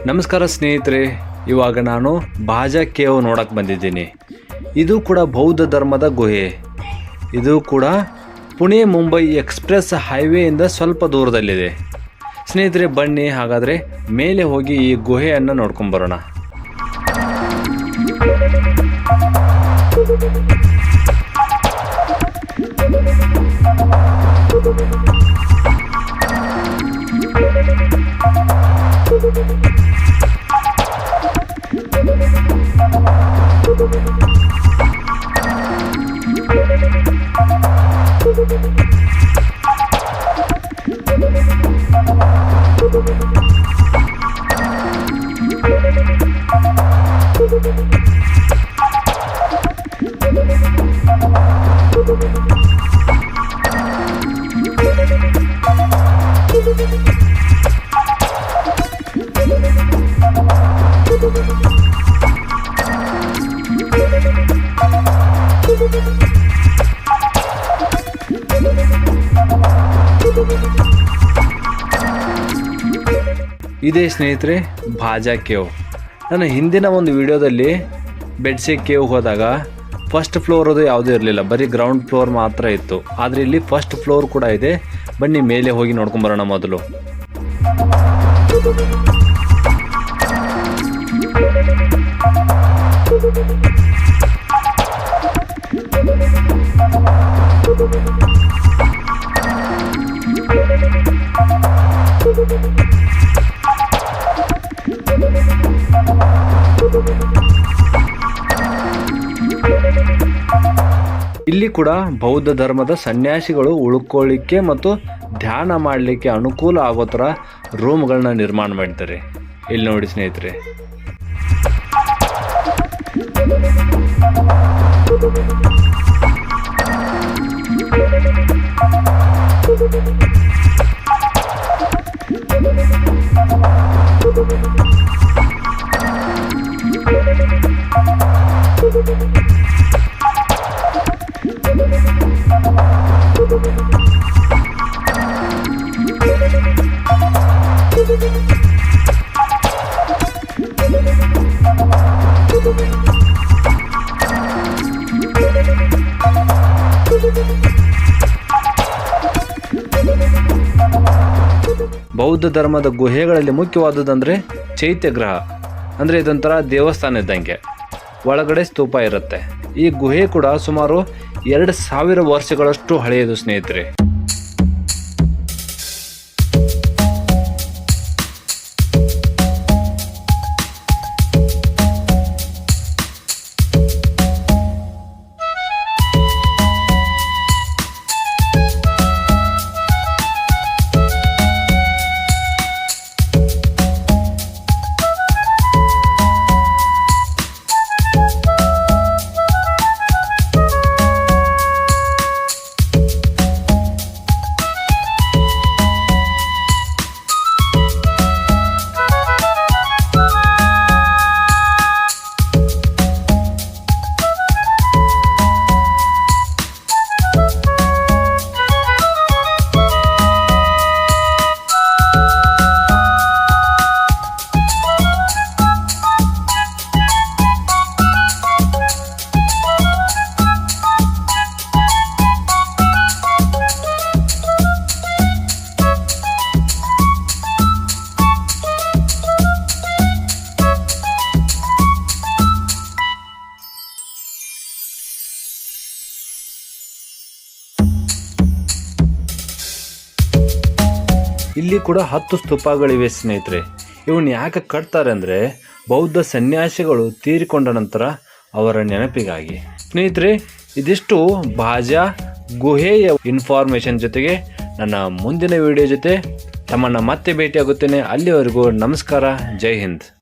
ನಮಸ್ಕಾರ ಸ್ನೇಹಿತರೆ, ಇವಾಗ ನಾನು ಭಾಜಾ ಕೇವ್ ನೋಡಕ್ಕೆ ಬಂದಿದ್ದೀನಿ. ಇದು ಕೂಡ ಬೌದ್ಧ ಧರ್ಮದ ಗುಹೆ. ಇದು ಕೂಡ ಪುಣೆ ಮುಂಬೈ ಎಕ್ಸ್ಪ್ರೆಸ್ ಹೈವೇಯಿಂದ ಸ್ವಲ್ಪ ದೂರದಲ್ಲಿದೆ. ಸ್ನೇಹಿತರೆ ಬನ್ನಿ ಹಾಗಾದರೆ ಮೇಲೆ ಹೋಗಿ ಈ ಗುಹೆಯನ್ನು ನೋಡ್ಕೊಂಬರೋಣ. ಇದೇ ಸ್ನೇಹಿತರೆ ಭಾಜಾ ಕೇವ್. ನನ್ನ ಹಿಂದಿನ ಒಂದು ವಿಡಿಯೋದಲ್ಲಿ ಬೆಡ್ಸಿ ಕೇವ್ ಹೋದಾಗ ಫಸ್ಟ್ ಫ್ಲೋರ್ ಅದು ಯಾವುದೂ ಇರಲಿಲ್ಲ, ಬರೀ ಗ್ರೌಂಡ್ ಫ್ಲೋರ್ ಮಾತ್ರ ಇತ್ತು. ಆದರೆ ಇಲ್ಲಿ ಫಸ್ಟ್ ಫ್ಲೋರ್ ಕೂಡ ಇದೆ. ಬನ್ನಿ ಮೇಲೆ ಹೋಗಿ ನೋಡ್ಕೊಂಬರೋಣ ಮೊದಲು. ಇಲ್ಲಿ ಕೂಡ ಬೌದ್ಧ ಧರ್ಮದ ಸನ್ಯಾಸಿಗಳು ಉಳ್ಕೊಳ್ಳಿಕ್ಕೆ ಮತ್ತು ಧ್ಯಾನ ಮಾಡಲಿಕ್ಕೆ ಅನುಕೂಲ ಆಗೋ ಥರ ರೂಮ್ಗಳನ್ನ ನಿರ್ಮಾಣ ಮಾಡಿದ್ದಾರೆ. ಇಲ್ಲಿ ನೋಡಿ ಸ್ನೇಹಿತರೆ, ಬೌದ್ಧ ಧರ್ಮದ ಗುಹೆಗಳಲ್ಲಿ ಮುಖ್ಯವಾದದಂದರೆ ಚೈತ್ಯಗ್ರಹ. ಅಂದರೆ ಇದೊಂಥರ ದೇವಸ್ಥಾನ ಇದ್ದಂಗೆ, ಒಳಗಡೆ ಸ್ತೂಪ ಇರುತ್ತೆ. ಈ ಗುಹೆ ಕೂಡ ಸುಮಾರು 2000 ವರ್ಷಗಳಷ್ಟು ಹಳೆಯದು ಸ್ನೇಹಿತರೆ. ಇಲ್ಲಿ ಕೂಡ 10 ಸ್ತೂಪಗಳಿವೆ ಸ್ನೇಹಿತರೆ. ಇವನ್ನ ಯಾಕೆ ಕಟ್ತಾರೆ ಅಂದರೆ ಬೌದ್ಧ ಸನ್ಯಾಸಿಗಳು ತೀರಿಕೊಂಡ ನಂತರ ಅವರ ನೆನಪಿಗಾಗಿ. ಸ್ನೇಹಿತರೆ, ಇದಿಷ್ಟು ಭಾಜಾ ಗುಹೆಯ ಇನ್ಫಾರ್ಮೇಷನ್ ಜೊತೆಗೆ ನನ್ನ ಮುಂದಿನ ವಿಡಿಯೋ ಜೊತೆ ತಮ್ಮನ್ನು ಮತ್ತೆ ಭೇಟಿಯಾಗುತ್ತೇನೆ. ಅಲ್ಲಿವರೆಗೂ ನಮಸ್ಕಾರ, ಜೈ ಹಿಂದ್.